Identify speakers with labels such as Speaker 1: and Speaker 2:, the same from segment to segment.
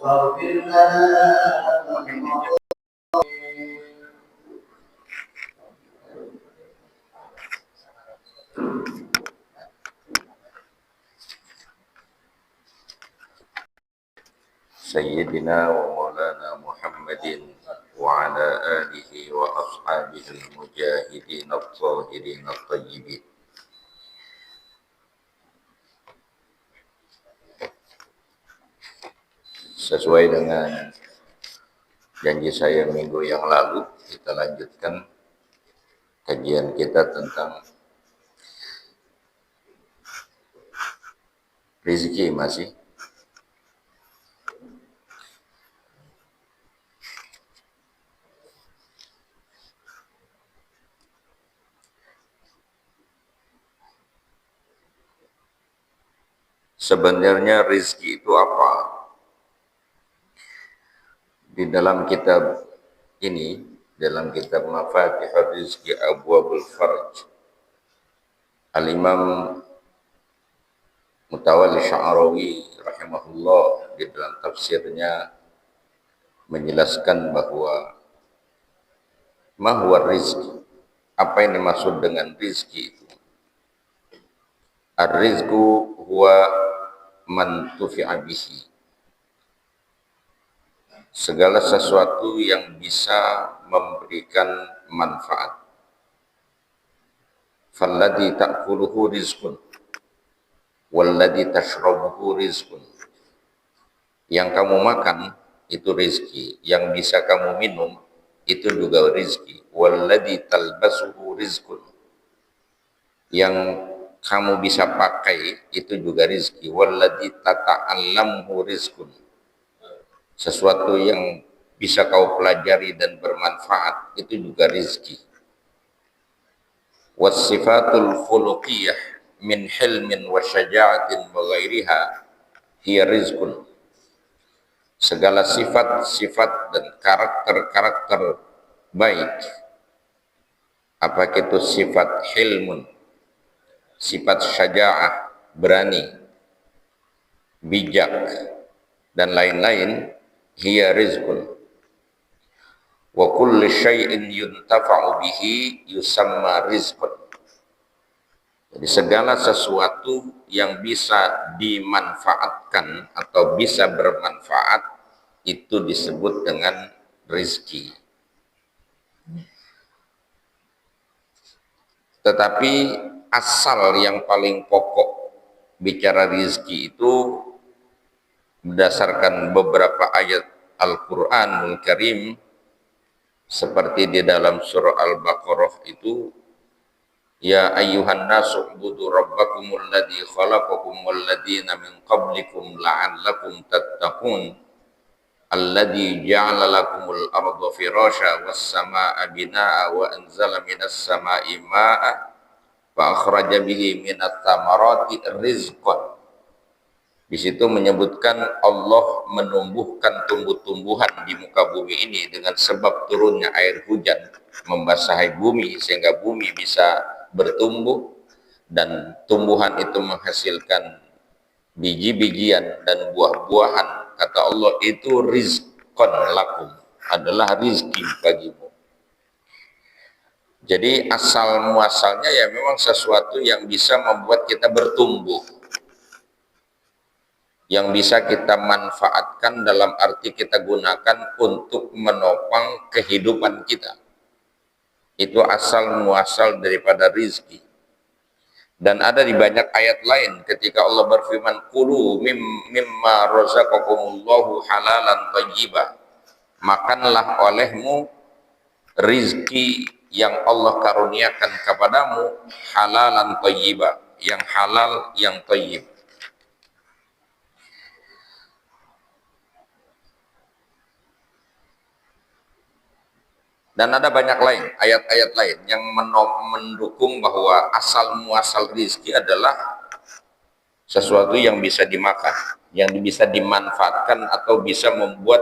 Speaker 1: واغفر لنا
Speaker 2: سيدنا ومولانا محمد وعلى آله وأصحابه المجاهدين الطاهرين الطيبين. Sesuai dengan janji saya minggu yang lalu, kita lanjutkan kajian kita tentang rezeki masih. Sebenarnya rezeki itu apa? Di dalam kitab ini, dalam kitab Mafatihul Rizki Abwabul Farj, Al-Imam Mutawalli Sya'rawi rahimahullah di dalam tafsirnya menjelaskan bahwa mahwa rizki, apa yang dimaksud dengan rizki itu? Ar-rizku huwa man tufi'a bihi, segala sesuatu yang bisa memberikan manfaat. Falladhi ta'kuluhu rizqun walladhi tashrabuhu rizqun, yang kamu makan itu rizki, yang bisa kamu minum itu juga rizki. Walladhi talbasuhu rizqun, yang kamu bisa pakai itu juga rizki. Walladhi tata'allamhu rizqun, sesuatu yang bisa kau pelajari dan bermanfaat itu juga rizki. Wassifatul khuluqiyah min hilmin wa syaja'atin wa ghairiha hiya rizqun, segala sifat-sifat dan karakter-karakter baik, apa itu sifat hilmun, sifat syaja'ah, berani, bijak, dan lain-lain, hiya rizqun. Wa kullu syai'in yuntafa'u bihi yusamma rizqun. Jadi segala sesuatu yang bisa dimanfaatkan atau bisa bermanfaat itu disebut dengan rizki. Tetapi asal yang paling pokok bicara rizki itu berdasarkan beberapa ayat Al-Quranul Karim, seperti di dalam surah Al-Baqarah itu, ya ayyuhan nasu ubudu rabbakumul ladzi khalaqakum wal ladzina min qablikum la'allakum tattaqun alladzi ja'ala lakumul arda firasya was samaa'a binaa'a wa anzala minas samaa'i maa'a fa akhraja bihi minat thamarati rizqan. Di situ menyebutkan Allah menumbuhkan tumbuh-tumbuhan di muka bumi ini dengan sebab turunnya air hujan membasahi bumi sehingga bumi bisa bertumbuh, dan tumbuhan itu menghasilkan biji-bijian dan buah-buahan. Kata Allah, itu rizqan lakum, adalah rizki bagimu. Jadi asal muasalnya ya memang sesuatu yang bisa membuat kita bertumbuh, yang bisa kita manfaatkan dalam arti kita gunakan untuk menopang kehidupan kita. Itu asal muasal daripada rizki. Dan ada di banyak ayat lain ketika Allah berfirman, kulu mimma razaqakumullahu halalan thayyibah, makanlah olehmu rizki yang Allah karuniakan kepadamu halalan thayyibah, yang halal, yang thayyib. Dan ada banyak lain, ayat-ayat lain yang mendukung bahwa asal muasal rizki adalah sesuatu yang bisa dimakan, yang bisa dimanfaatkan atau bisa membuat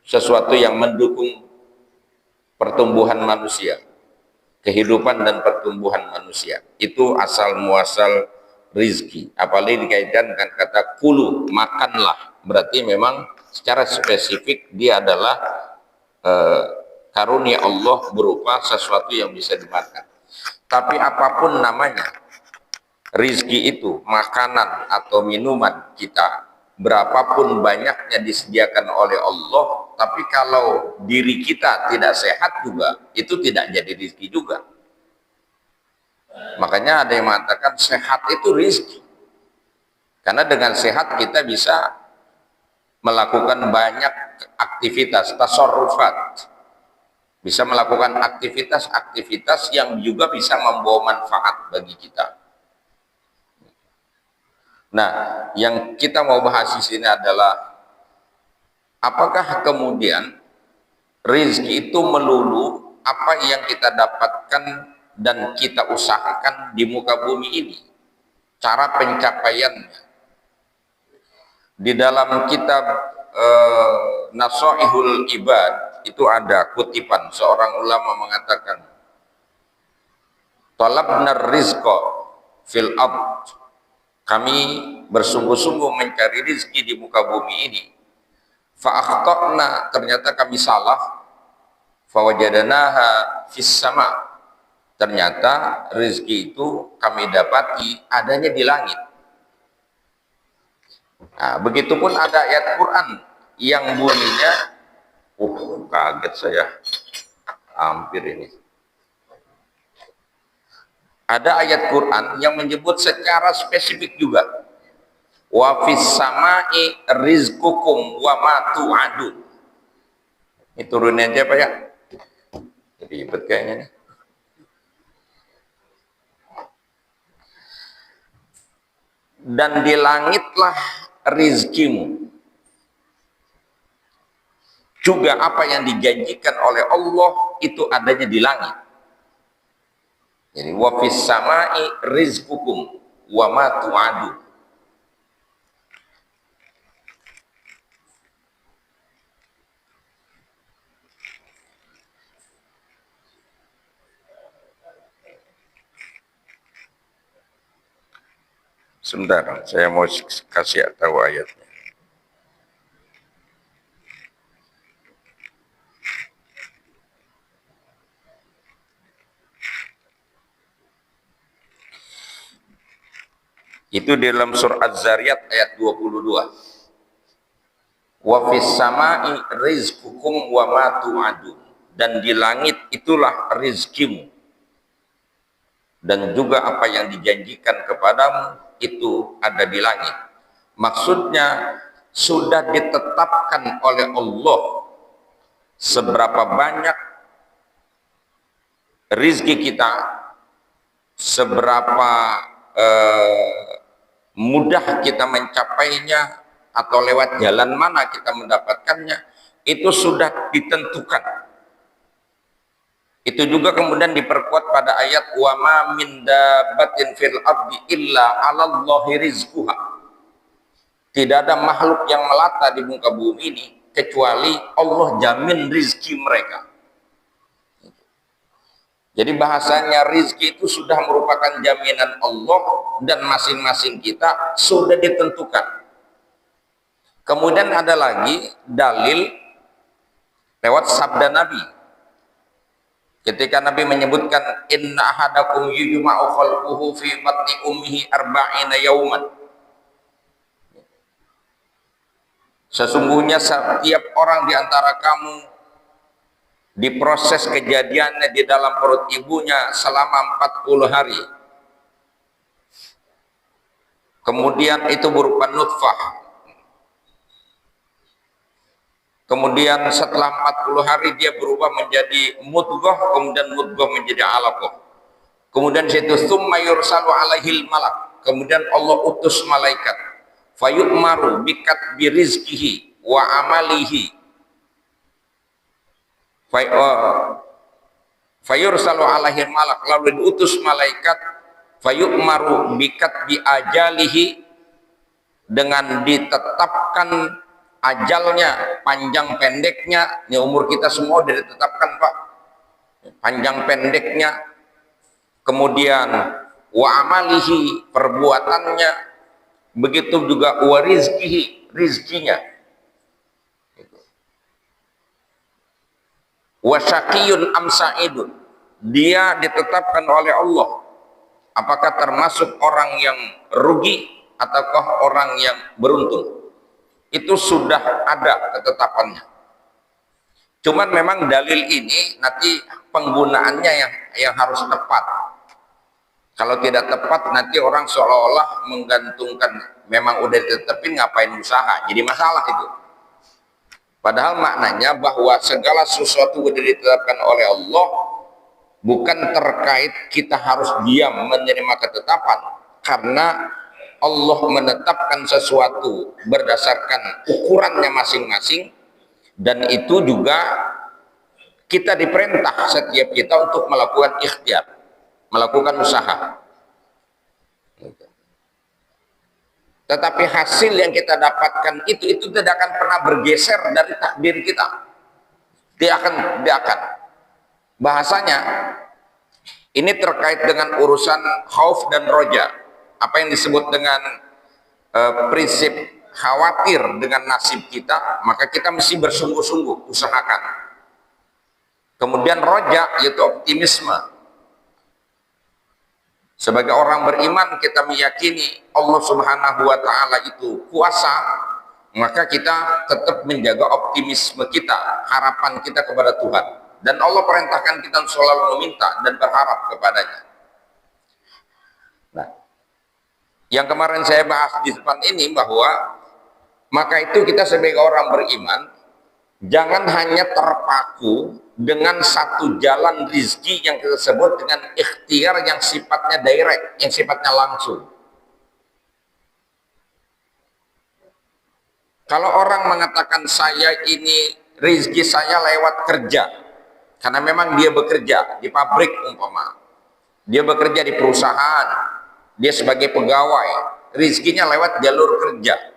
Speaker 2: sesuatu yang mendukung pertumbuhan manusia, kehidupan dan pertumbuhan manusia. Itu asal muasal rizki. Apalagi dikaitkan dengan kata kulu, makanlah. Berarti memang secara spesifik dia adalah karunia Allah berupa sesuatu yang bisa dimakan. Tapi apapun namanya, rizki itu, makanan atau minuman kita, berapapun banyaknya disediakan oleh Allah, tapi kalau diri kita tidak sehat juga, itu tidak jadi rizki juga. Makanya ada yang mengatakan sehat itu rizki. Karena dengan sehat kita bisa melakukan banyak aktivitas, tasarrufat. Bisa melakukan aktivitas-aktivitas yang juga bisa membawa manfaat bagi kita. Nah, yang kita mau bahas di sini adalah apakah kemudian rizki itu melulu apa yang kita dapatkan dan kita usahakan di muka bumi ini, cara pencapaiannya. Di dalam kitab Nasaihul Ibad itu ada kutipan seorang ulama mengatakan, talabna rizqa fil ard, kami bersungguh-sungguh mencari rizki di muka bumi ini, fa akhtana, ternyata kami salah, fa wajadnaha fis sama, ternyata rizki itu kami dapati adanya di langit. Nah, begitupun ada ayat Quran yang bunyinya, kaget saya, hampir ini. Ada ayat Quran yang menyebut secara spesifik juga, wa fis samai rizqukum wa ma tu'adun. Ini turunin aja Pak ya. Ribet kayaknya nih. Dan di langitlah rizkimu, juga apa yang dijanjikan oleh Allah itu adanya di langit. Jadi wa fis samai rizqukum wa ma tu'adun. Sebentar, saya mau kasih tahu ayatnya. Itu di dalam surah Az-Zariyat ayat 22. Wa fis samai rizqukum wa ma tu'adun. Dan di langit itulah rizkimu, dan juga apa yang dijanjikan kepadamu itu ada di langit. Maksudnya sudah ditetapkan oleh Allah seberapa banyak rizki kita, seberapa mudah kita mencapainya, atau lewat jalan mana kita mendapatkannya, itu sudah ditentukan. Itu juga kemudian diperkuat pada ayat wa ma min dabbatin fil ardi illa 'alallahi rizquha. Tidak ada makhluk yang melata di muka bumi ini kecuali Allah jamin rizki mereka. Jadi bahasanya rizki itu sudah merupakan jaminan Allah dan masing-masing kita sudah ditentukan. Kemudian ada lagi dalil lewat sabda Nabi. Ketika Nabi menyebutkan inna ahadakum yujma'u khalquhu fi batni ummihi arba'ina yauman. Sesungguhnya setiap orang di antara kamu diproses kejadiannya di dalam perut ibunya selama 40 hari. Kemudian itu berupa nutfah. Kemudian setelah 40 hari dia berubah menjadi mudghah, kemudian mudghah menjadi alaqah. Kemudian situ summa yursalu alaihil malak. Kemudian Allah utus malaikat. Fayu'maru bikatbi rizkihi wa amalihi. Fayursalu alaihil malak. Lalu diutus malaikat. Fayu'maru bikatbi ajalihi. Dengan ditetapkan ajalnya, panjang pendeknya. Ini umur kita semua sudah ditetapkan Pak, panjang pendeknya. Kemudian wa amalihi, perbuatannya, begitu juga wa rizkihi, rizkinya, wa syaqiyun am sa'idun, dia ditetapkan oleh Allah apakah termasuk orang yang rugi ataukah orang yang beruntung. Itu sudah ada ketetapannya. Cuman memang dalil ini nanti penggunaannya yang harus tepat. Kalau tidak tepat nanti orang seolah-olah menggantungkan, memang udah ditetapin ngapain usaha, jadi masalah itu. Padahal maknanya bahwa segala sesuatu sudah ditetapkan oleh Allah, bukan terkait kita harus diam menerima ketetapan, karena Allah menetapkan sesuatu berdasarkan ukurannya masing-masing, dan itu juga kita diperintah setiap kita untuk melakukan ikhtiar, melakukan usaha. Tetapi hasil yang kita dapatkan itu tidak akan pernah bergeser dari takdir kita. Dia akan. Bahasanya ini terkait dengan urusan khauf dan roja. Apa yang disebut dengan prinsip khawatir dengan nasib kita, maka kita mesti bersungguh-sungguh usahakan. Kemudian roja yaitu optimisme. Sebagai orang beriman kita meyakini Allah Subhanahu wa Ta'ala itu kuasa, maka kita tetap menjaga optimisme kita, harapan kita kepada Tuhan. Dan Allah perintahkan kita selalu meminta dan berharap kepadanya. Nah, yang kemarin saya bahas di depan ini, bahwa maka itu kita sebagai orang beriman jangan hanya terpaku dengan satu jalan rizki yang kita sebut dengan ikhtiar yang sifatnya direct, yang sifatnya langsung. Kalau orang mengatakan saya ini rizki saya lewat kerja, karena memang dia bekerja di pabrik umpama, dia bekerja di perusahaan, dia sebagai pegawai, rizkinya lewat jalur kerja.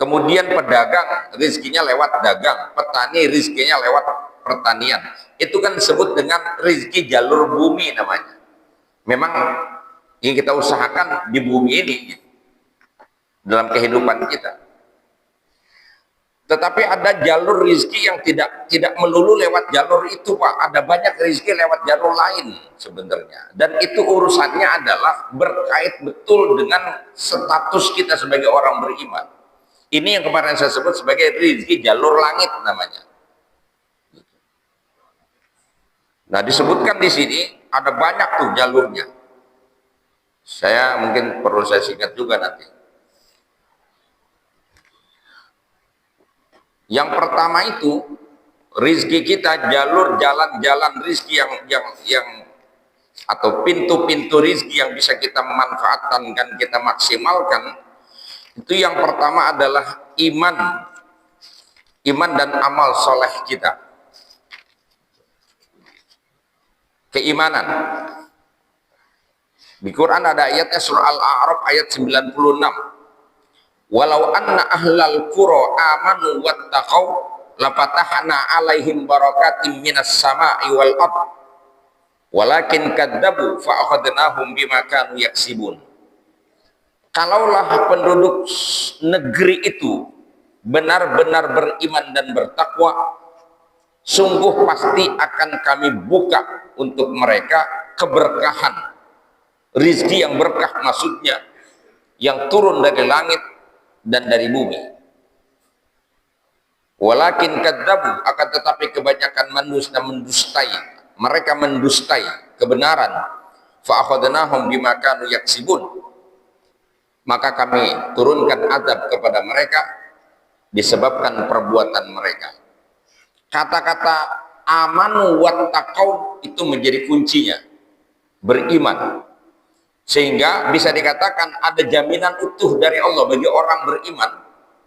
Speaker 2: Kemudian pedagang, rizkinya lewat dagang. Petani, rizkinya lewat pertanian. Itu kan disebut dengan rizki jalur bumi namanya. Memang yang kita usahakan di bumi ini gitu, dalam kehidupan kita. Tetapi ada jalur rizki yang tidak melulu lewat jalur itu, Pak. Ada banyak rizki lewat jalur lain sebenarnya. Dan itu urusannya adalah berkait betul dengan status kita sebagai orang beriman. Ini yang kemarin saya sebut sebagai rizki jalur langit namanya. Nah, disebutkan di sini ada banyak tuh jalurnya. Saya mungkin perlu saya singkat juga nanti. Yang pertama itu rizki kita, jalur jalan-jalan rizki yang atau pintu-pintu rizki yang bisa kita manfaatkan dan kita maksimalkan. Itu yang pertama adalah iman dan amal soleh kita. Keimanan. Di Quran ada ayatnya, surah Al-A'raf ayat 96. Walau anna ahlal qura amanu wattaqau lafatahna alaihim barakatim minas sama'i wal ard walakin kadzabu fa akhadnahum bima kanu yaksibun. Kalaulah penduduk negeri itu benar-benar beriman dan bertakwa, sungguh pasti akan kami buka untuk mereka keberkahan, rizki yang berkah maksudnya, yang turun dari langit dan dari bumi. Walakin kadzabu, akan tetapi kebanyakan manusia mendustai, mereka mendustai kebenaran. Fa akhadnahum bima kanu yaksibun, maka kami turunkan azab kepada mereka disebabkan perbuatan mereka. Kata-kata amanu wattaqau itu menjadi kuncinya, beriman. Sehingga bisa dikatakan ada jaminan utuh dari Allah bagi orang beriman,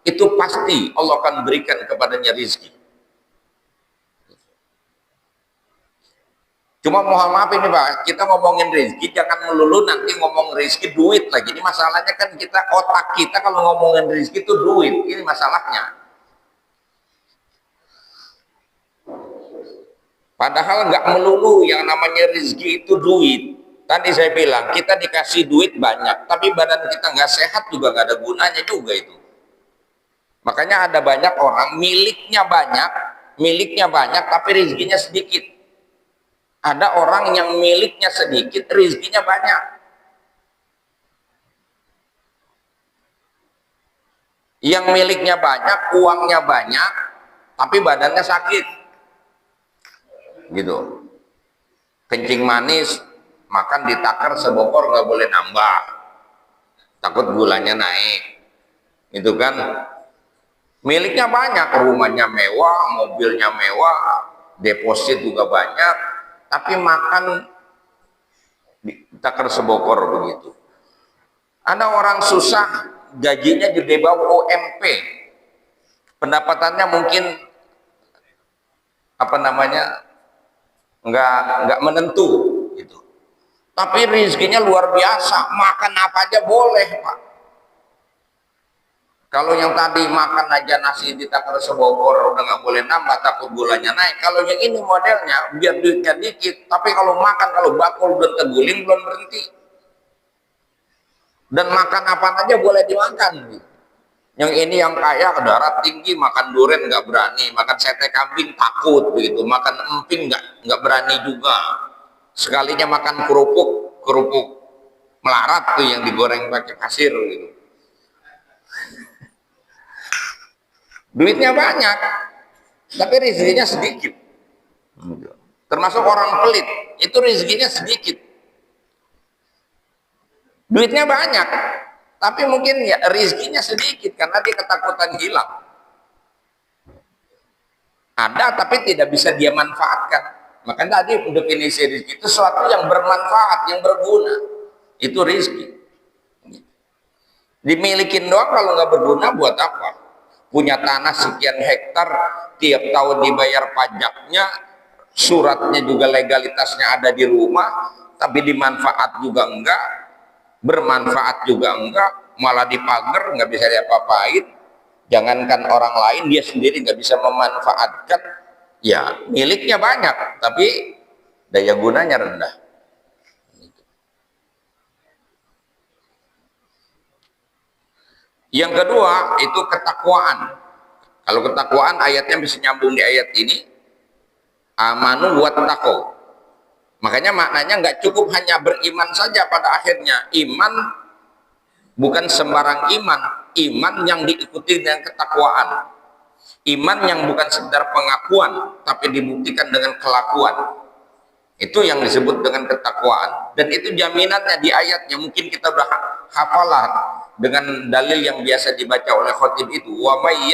Speaker 2: itu pasti Allah akan berikan kepadanya rizki. Cuma mohon maaf ini Pak, kita ngomongin rezeki jangan melulu nanti ngomong rezeki duit lagi. Ini masalahnya kan kita, otak kita kalau ngomongin rezeki itu duit, ini masalahnya. Padahal nggak melulu yang namanya rezeki itu duit. Tadi saya bilang kita dikasih duit banyak, tapi badan kita nggak sehat juga nggak ada gunanya juga itu. Makanya ada banyak orang miliknya banyak, tapi rezekinya sedikit. Ada orang yang miliknya sedikit, rezekinya banyak. Yang miliknya banyak, uangnya banyak, tapi badannya sakit. Gitu. Kencing manis, makan ditakar sebokor nggak boleh nambah. Takut gulanya naik. Itu kan. Miliknya banyak, rumahnya mewah, mobilnya mewah, deposit juga banyak, tapi makan ditakar sebokor begitu. Ada orang susah, gajinya gede bawah UMP, pendapatannya mungkin nggak menentu gitu. Tapi rezekinya luar biasa, makan apa aja boleh, Pak. Kalau yang tadi makan aja nasi ditakar sebokor udah nggak boleh nambah, takut gulanya naik. Kalau yang ini modelnya biar duitnya dikit, tapi kalau makan, kalau bakul dan terguling belum berhenti. Dan makan apa aja boleh dimakan. Yang ini yang kaya darah tinggi, makan durian nggak berani, makan sate kambing takut begitu, makan emping nggak berani juga. Sekalinya makan kerupuk melarat tuh yang digoreng pakai pasir gitu. Duitnya banyak, tapi rezekinya sedikit. Termasuk orang pelit, itu rezekinya sedikit. Duitnya banyak, tapi mungkin ya rezekinya sedikit karena dia ketakutan hilang. Ada, tapi tidak bisa dia manfaatkan. Makanya tadi definisi rezeki itu sesuatu yang bermanfaat, yang berguna. Itu rezeki. Dimilikin doang kalau nggak berguna buat apa? Punya tanah sekian hektar, tiap tahun dibayar pajaknya, suratnya juga legalitasnya ada di rumah, tapi dimanfaat juga enggak, bermanfaat juga enggak, malah dipager, nggak bisa diapa-apain. Jangankan orang lain, dia sendiri nggak bisa memanfaatkan. Ya, miliknya banyak, tapi daya gunanya rendah. Yang kedua itu ketakwaan. Kalau ketakwaan ayatnya bisa nyambung di ayat ini, amanu wa taqwa. Makanya maknanya nggak cukup hanya beriman saja pada akhirnya. Iman bukan sembarang iman, iman yang diikuti dengan ketakwaan. Iman yang bukan sekedar pengakuan, tapi dibuktikan dengan kelakuan. Itu yang disebut dengan ketakwaan. Dan itu jaminannya di ayatnya. Mungkin kita udah hafalah dengan dalil yang biasa dibaca oleh khotib itu, wa may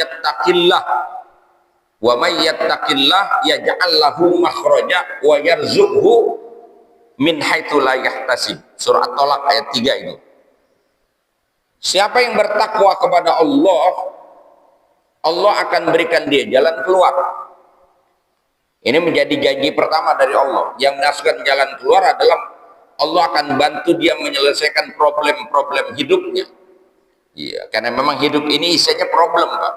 Speaker 2: yattaqillah yaj'al lahu makhraja wa yarzuqhu min haitsu la yahtasib. Surah At-Tolaq ayat 3 itu. Siapa yang bertakwa kepada Allah, Allah akan berikan dia jalan keluar. Ini menjadi janji pertama dari Allah. Yang menasukkan jalan keluar adalah Allah akan bantu dia menyelesaikan problem-problem hidupnya. Iya, karena memang hidup ini isinya problem, Pak.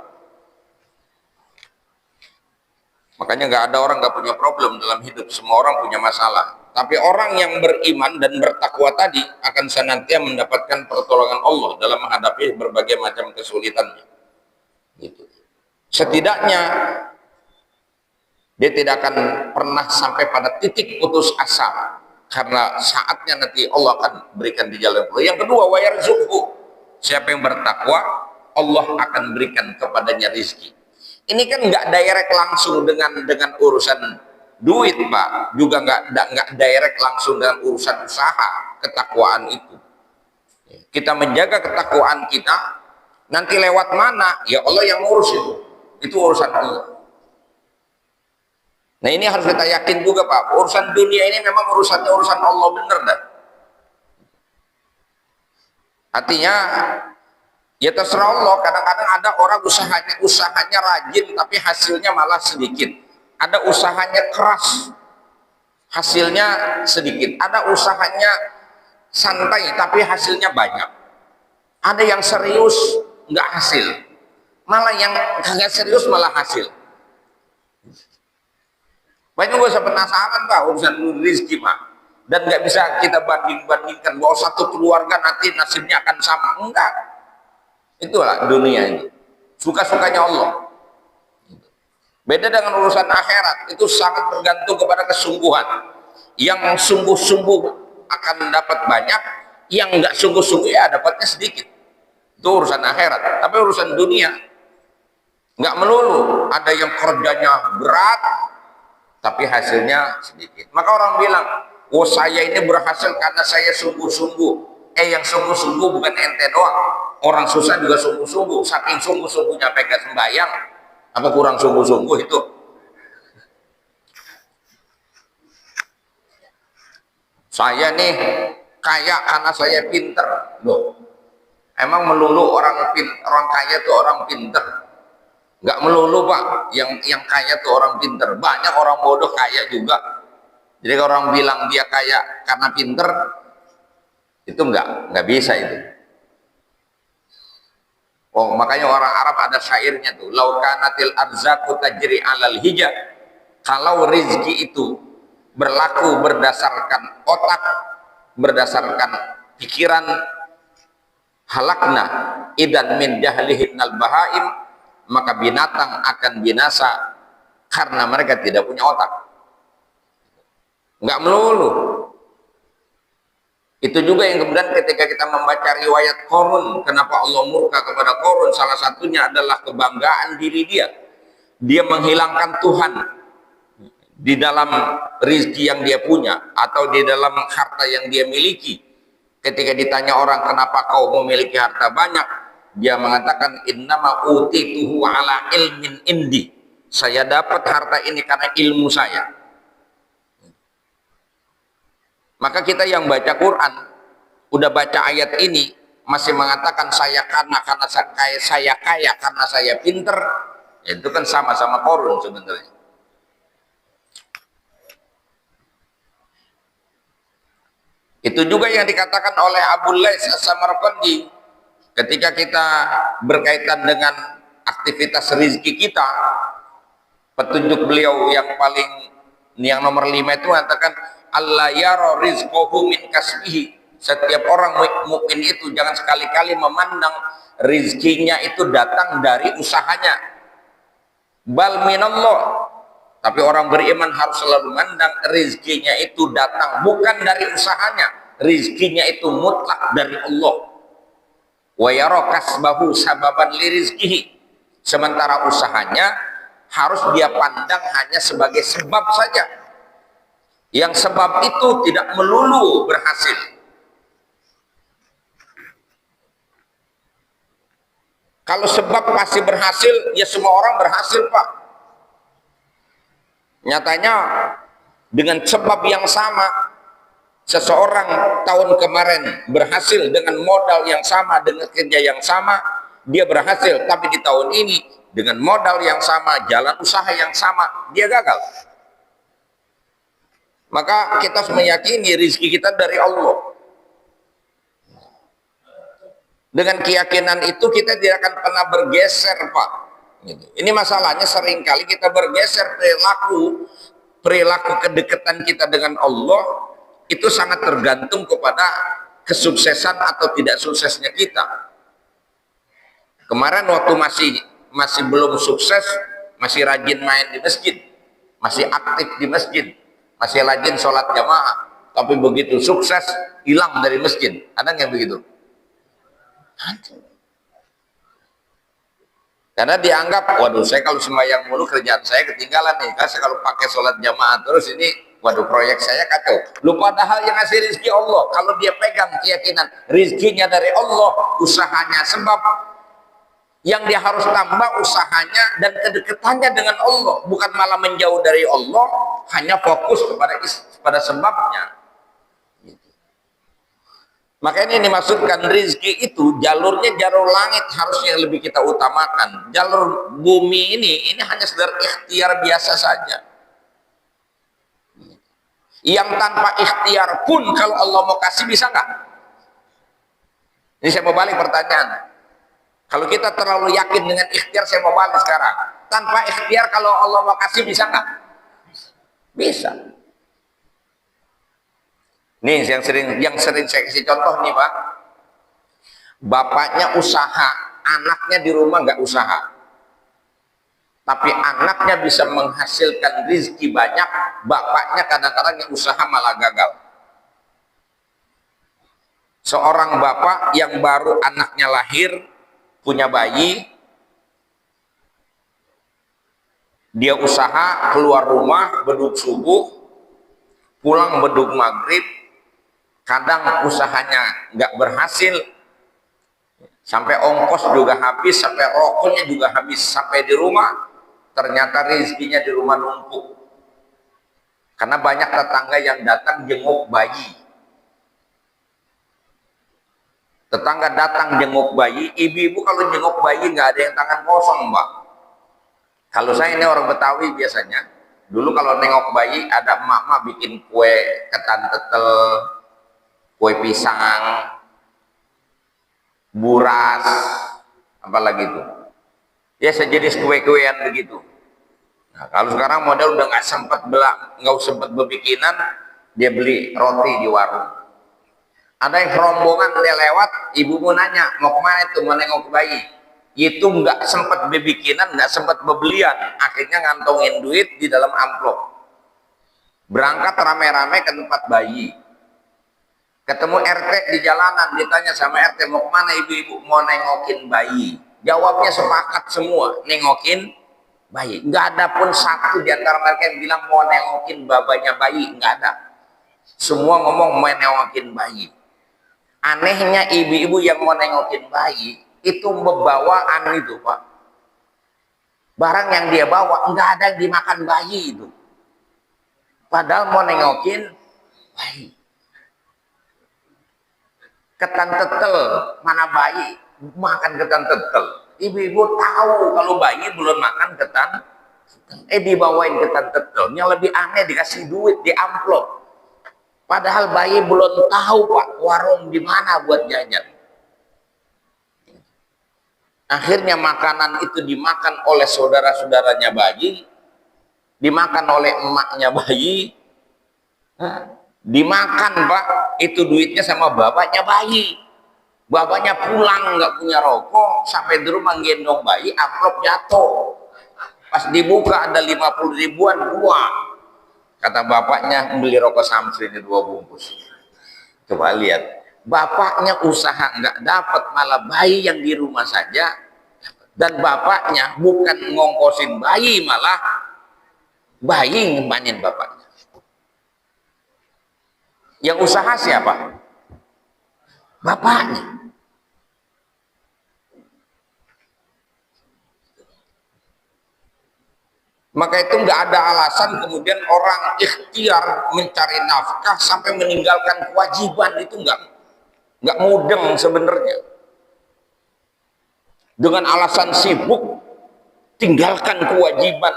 Speaker 2: Makanya nggak ada orang nggak punya problem dalam hidup. Semua orang punya masalah. Tapi orang yang beriman dan bertakwa tadi akan senantiasa mendapatkan pertolongan Allah dalam menghadapi berbagai macam kesulitannya. Gitu. Setidaknya dia tidak akan pernah sampai pada titik putus asa karena saatnya nanti Allah akan berikan di jalan keluar. Yang kedua, wa yarzuqhu. Siapa yang bertakwa, Allah akan berikan kepadanya rizki. Ini kan nggak direct langsung dengan urusan duit, Pak. Juga nggak direct langsung dengan urusan usaha. Ketakwaan itu. Kita menjaga ketakwaan kita. Nanti lewat mana? Ya Allah yang ngurus itu. Itu urusan Allah. Nah ini harus kita yakin juga, Pak. Urusan dunia ini memang urusan Allah, bener dah. Artinya ya terserah Allah. Kadang-kadang ada orang usahanya rajin tapi hasilnya malah sedikit. Ada usahanya keras, hasilnya sedikit. Ada usahanya santai tapi hasilnya banyak. Ada yang serius nggak hasil, malah yang nggak serius malah hasil. Banyak gak usah penasaran, Pak, urusan rezeki, Pak. Dan nggak bisa kita banding-bandingkan bahwa satu keluarga nanti nasibnya akan sama. Enggak. Itulah dunia ini. Suka-sukanya Allah. Beda dengan urusan akhirat, itu sangat tergantung kepada kesungguhan. Yang sungguh-sungguh akan dapat banyak, yang nggak sungguh-sungguh ya dapatnya sedikit. Itu urusan akhirat. Tapi urusan dunia nggak melulu. Ada yang kerjanya berat, tapi hasilnya sedikit. Maka orang bilang, oh saya ini berhasil karena saya sungguh-sungguh. Yang sungguh-sungguh bukan ente doang. Orang susah juga sungguh-sungguh. Saking sungguh-sungguhnya pengen sembahyang, apa kurang sungguh-sungguh itu? Saya nih kaya karena saya pinter. Loh, emang melulu orang kaya itu orang pinter? Nggak melulu Pak, yang kaya itu orang pinter. Banyak orang bodoh kaya juga. Jadi kalau orang bilang dia kaya karena pinter, itu nggak bisa itu. Oh, makanya orang Arab ada syairnya tuh, laukanatil arzaku tajri alal hijab. Kalau rizki itu berlaku berdasarkan otak, berdasarkan pikiran, halakna idan min jahlihin al bahaim, maka binatang akan binasa karena mereka tidak punya otak. Nggak melulu. Itu juga yang kemudian ketika kita membaca riwayat Qarun, kenapa Allah murka kepada Qarun, salah satunya adalah kebanggaan diri dia. Dia menghilangkan Tuhan di dalam rizki yang dia punya atau di dalam harta yang dia miliki. Ketika ditanya orang, kenapa kau memiliki harta banyak, dia mengatakan, innama utituhu ala ilmin indi. Saya dapat harta ini karena ilmu saya. Maka kita yang baca Quran, udah baca ayat ini, masih mengatakan saya kaya karena saya pinter, itu kan sama-sama Qarun sebenarnya. Itu juga yang dikatakan oleh Abu Lais As-Samarqandi ketika kita berkaitan dengan aktivitas rizki kita. Petunjuk beliau yang nomor 5 itu mengatakan, Allah yara rizqahu min kasbihi. Setiap orang mukmin itu jangan sekali-kali memandang rizkinya itu datang dari usahanya. Bal minallah. Tapi orang beriman harus selalu memandang rizkinya itu datang bukan dari usahanya. Rizkinya itu mutlak dari Allah. Wa yara kasbahu sababan li rizkihi. Sementara usahanya harus dia pandang hanya sebagai sebab saja. Yang sebab itu tidak melulu berhasil. Kalau sebab pasti berhasil, ya semua orang berhasil Pak. Nyatanya dengan sebab yang sama, seseorang tahun kemarin berhasil dengan modal yang sama, dengan kerja yang sama, dia berhasil. Tapi di tahun ini dengan modal yang sama, jalan usaha yang sama, dia gagal. Maka kita harus meyakini rizki kita dari Allah. Dengan keyakinan itu kita tidak akan pernah bergeser Pak. Ini masalahnya seringkali kita bergeser perilaku kedekatan kita dengan Allah itu sangat tergantung kepada kesuksesan atau tidak suksesnya kita. Kemarin waktu masih belum sukses, masih rajin main di masjid, masih aktif di masjid, masih rajin sholat jamaah, tapi begitu sukses hilang dari masjid. Ada nggak begitu? Karena dianggap, waduh saya kalau sembahyang mulu kerjaan saya ketinggalan nih, kan kalau pakai sholat jamaah terus ini, waduh proyek saya kacau. Lu padahal yang ngasih rizki Allah. Kalau dia pegang keyakinan rizkinya dari Allah, usahanya sebab, yang dia harus tambah usahanya dan kedekatannya dengan Allah, bukan malah menjauh dari Allah, hanya fokus kepada sebabnya. Makanya ini dimaksudkan rizki itu jalurnya jalur langit harusnya lebih kita utamakan. Jalur bumi ini hanya sekedar ikhtiar biasa saja. Yang tanpa ikhtiar pun kalau Allah mau kasih bisa nggak? Ini saya mau balik pertanyaan. Kalau kita terlalu yakin dengan ikhtiar, saya mau balik sekarang. Tanpa ikhtiar kalau Allah mau kasih bisa nggak? Bisa. Nih yang sering saya kasih contoh nih Pak. Bapaknya usaha, anaknya di rumah nggak usaha. Tapi anaknya bisa menghasilkan rezeki banyak, bapaknya kadang-kadang yang usaha malah gagal. Seorang bapak yang baru anaknya lahir, punya bayi, dia usaha, keluar rumah, beduk subuh, pulang beduk maghrib, kadang usahanya nggak berhasil, sampai ongkos juga habis, sampai rokoknya juga habis, sampai di rumah ternyata rezekinya di rumah numpuk. Karena banyak tetangga yang datang jenguk bayi. Tetangga datang jenguk bayi, ibu-ibu kalau jenguk bayi nggak ada yang tangan kosong, Mbak. Kalau saya ini orang Betawi biasanya, dulu kalau nengok bayi ada emak-emak bikin kue ketan tetel, kue pisang, buras, apalagi itu. Ya sejenis kue-kuean begitu. Nah, kalau sekarang model udah nggak sempat berbikinan, dia beli roti di warung. Ada yang rombongan dia lewat, ibu mau nanya mau kemana itu, mau nengok bayi. Itu nggak sempat berbikinan, nggak sempat bebelian, akhirnya ngantongin duit di dalam amplop. Berangkat rame-rame ke tempat bayi. Ketemu RT di jalanan, ditanya sama RT mau kemana ibu-ibu, mau nengokin bayi. Jawabnya sepakat semua, nengokin bayi. Nggak ada pun satu di antara mereka yang bilang mau nengokin babanya bayi, nggak ada. Semua ngomong mau nengokin bayi. Anehnya ibu-ibu yang mau nengokin bayi itu membawaan itu Pak. Barang yang dia bawa nggak ada yang dimakan bayi itu. Padahal mau nengokin bayi. Ketan tetel, mana bayi makan ketan tetel. Ibu-ibu tahu kalau bayi belum makan ketan tetel. Dibawain ketan tetel. Yang lebih aneh dikasih duit di amplop. Padahal bayi belum tahu Pak warung di mana buat jajan. Akhirnya makanan itu dimakan oleh saudara-saudaranya bayi, dimakan oleh emaknya bayi, dimakan Pak, itu duitnya sama bapaknya bayi. Bapaknya pulang nggak punya rokok, sampai di rumah gendong bayi, amplop jatuh. Pas dibuka ada 50 ribuan, dua. Kata bapaknya, beli rokok Samsung ini 2 bungkus. Coba lihat, bapaknya usaha nggak dapat, malah bayi yang di rumah saja. Dan bapaknya bukan ngongkosin bayi, malah bayi ngebanin bapaknya. Yang usaha siapa? Bapaknya. Maka itu nggak ada alasan kemudian orang ikhtiar mencari nafkah sampai meninggalkan kewajiban, itu nggak mudeng sebenarnya. Dengan alasan sibuk tinggalkan kewajiban,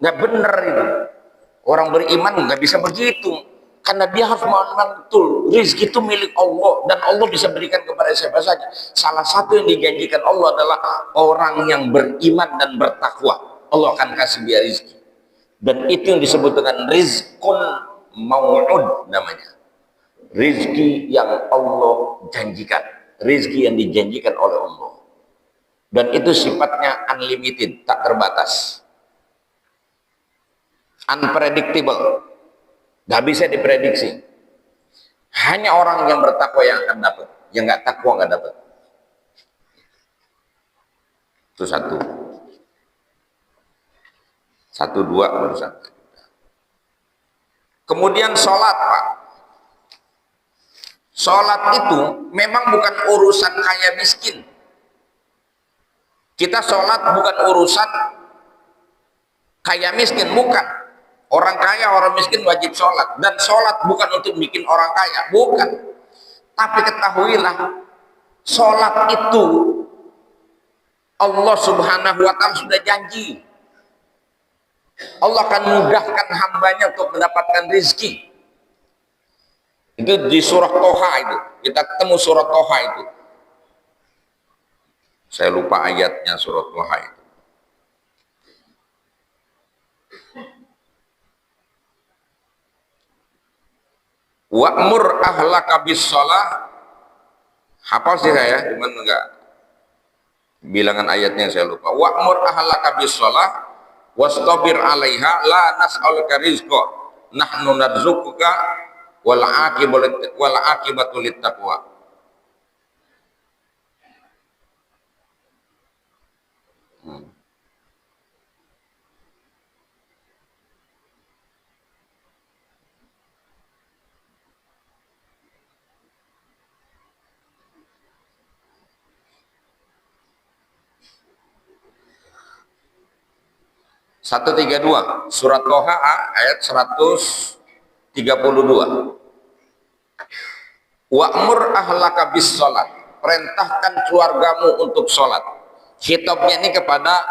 Speaker 2: nggak bener itu. Orang beriman nggak bisa begitu, karena dia harus memahami betul rezeki itu milik Allah dan Allah bisa berikan kepada siapa saja. Salah satu yang dijanjikan Allah adalah orang yang beriman dan bertakwa, Allah akan kasih dia rezeki. Dan itu yang disebut dengan rizqun mau'ud namanya. Rezeki yang Allah janjikan, rezeki yang dijanjikan oleh Allah. Dan itu sifatnya unlimited, tak terbatas. Unpredictable, nggak bisa diprediksi. Hanya orang yang bertakwa yang akan dapat, yang nggak takwa nggak dapat. Itu satu dua barusan. Kemudian sholat Pak. Sholat itu memang bukan urusan kaya miskin. Kita sholat bukan urusan kaya miskin, bukan. Orang kaya, orang miskin wajib sholat. Dan sholat bukan untuk bikin orang kaya, bukan. Tapi ketahuilah, sholat itu Allah subhanahu wa ta'ala sudah janji. Allah akan mudahkan hambanya untuk mendapatkan rezeki. Itu di surah Toha itu. Kita ketemu surah Toha itu. Saya lupa ayatnya surah Toha itu. Wa'mur ahlaka bis shalah. Hafal sih saya, cuman enggak bilangan ayatnya saya lupa. Wa'mur ahlaka bis shalah wastabir 'alaiha la nas'aluka rizqa nahnu narzuquka wal aqibatu lit taqwa. 132 surat Toha ayat 132. Wa'mur ahlaka bis sholat, perintahkan keluargamu untuk sholat. Khitabnya ini kepada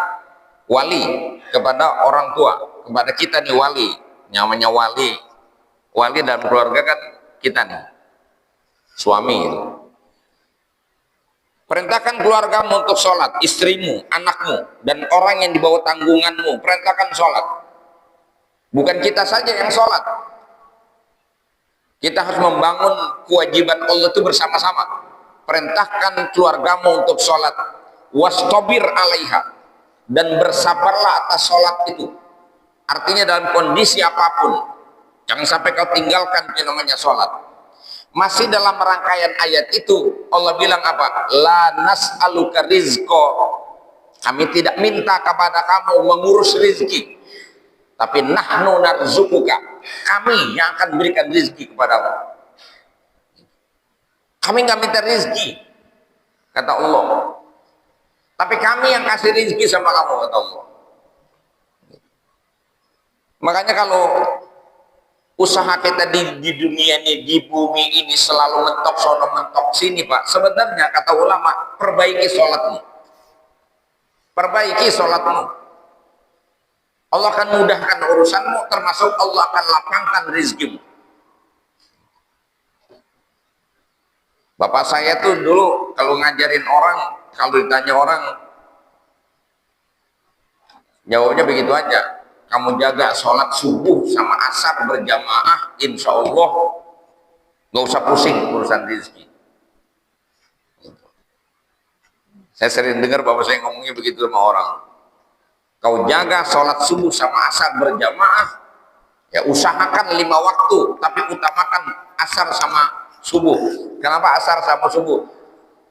Speaker 2: wali, kepada orang tua, kepada kita nih wali, namanya wali. Wali dalam keluarga kan kita nih, suami. Perintahkan keluargamu untuk sholat, istrimu, anakmu, dan orang yang di bawah tanggunganmu, perintahkan sholat. Bukan kita saja yang sholat. Kita harus membangun kewajiban Allah itu bersama-sama. Perintahkan keluargamu untuk sholat. Wastabir 'alaiha, dan bersabarlah atas sholat itu. Artinya dalam kondisi apapun, jangan sampai kau tinggalkan yang namanya sholat. Masih dalam rangkaian ayat itu Allah bilang apa? La nas'aluka rizqa, kami tidak minta kepada kamu mengurus rizki, tapi nahnu narzukuka, kami yang akan berikan rizki kepadamu. Kami nggak minta rizki, kata Allah, tapi kami yang kasih rizki sama kamu, kata Allah. Makanya kalau usaha kita di dunia ini, di bumi ini selalu mentok sono mentok sini, Pak, sebenarnya kata ulama, perbaiki sholatmu, perbaiki sholatmu. Allah akan mudahkan urusanmu, termasuk Allah akan lapangkan rizkimu. Bapak saya tuh dulu kalau ngajarin orang, kalau ditanya orang, jawabnya begitu aja. Kamu jaga sholat subuh sama asar berjamaah, insya Allah nggak usah pusing urusan rezeki. Saya sering dengar bapak saya ngomongnya begitu sama orang. Kau jaga sholat subuh sama asar berjamaah, ya usahakan 5 waktu, tapi utamakan asar sama subuh. Kenapa asar sama subuh?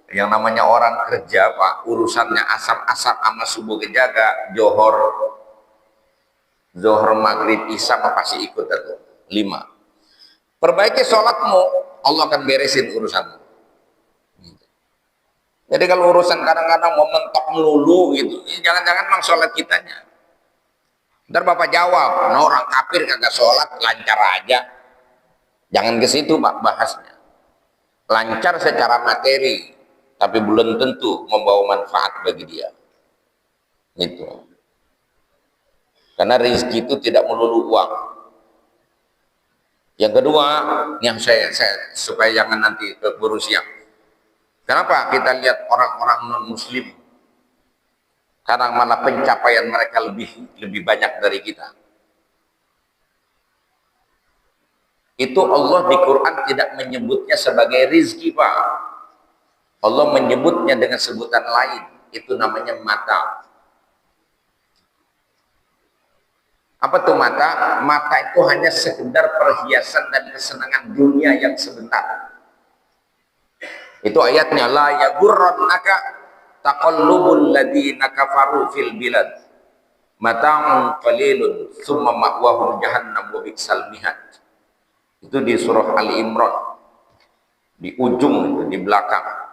Speaker 2: Yang namanya orang kerja, Pak, urusannya asar sama subuh kejaga, Zohor, maghrib, isya pasti ikut itu. 5. Perbaiki sholatmu, Allah akan beresin urusanmu. Jadi kalau urusan kadang-kadang mau mentok melulu gitu, jangan-jangan memang sholat kitanya. Ntar bapak jawab, nah orang kafir kagak sholat, lancar aja. Jangan ke situ Pak bahasnya. Lancar secara materi, tapi belum tentu membawa manfaat bagi dia. Gitu. Karena rezeki itu tidak melulu uang. Yang kedua, yang saya supaya jangan nanti keburu siang. Kenapa kita lihat orang-orang non-muslim kadang malah pencapaian mereka lebih banyak dari kita? Itu Allah di Quran tidak menyebutnya sebagai rizki, Pak. Allah menyebutnya dengan sebutan lain, itu namanya mata. Apa tuh mata? Mata itu hanya sekedar perhiasan dan kesenangan dunia yang sebentar. Itu ayatnya, la yagurrannaka taqallubul ladzina kafaru fil bilad mata'un qalilun tsumma ma'wahum jahannam wa bi'sal mihad. Itu di surah Ali Imran, di ujung itu, di belakang.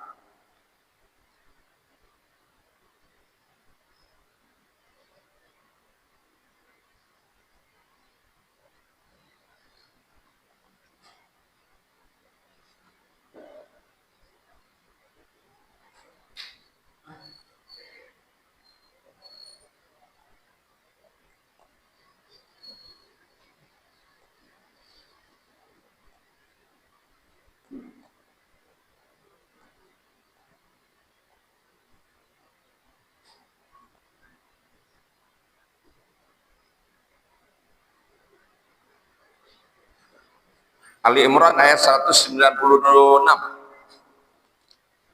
Speaker 2: Ali Imran ayat 196.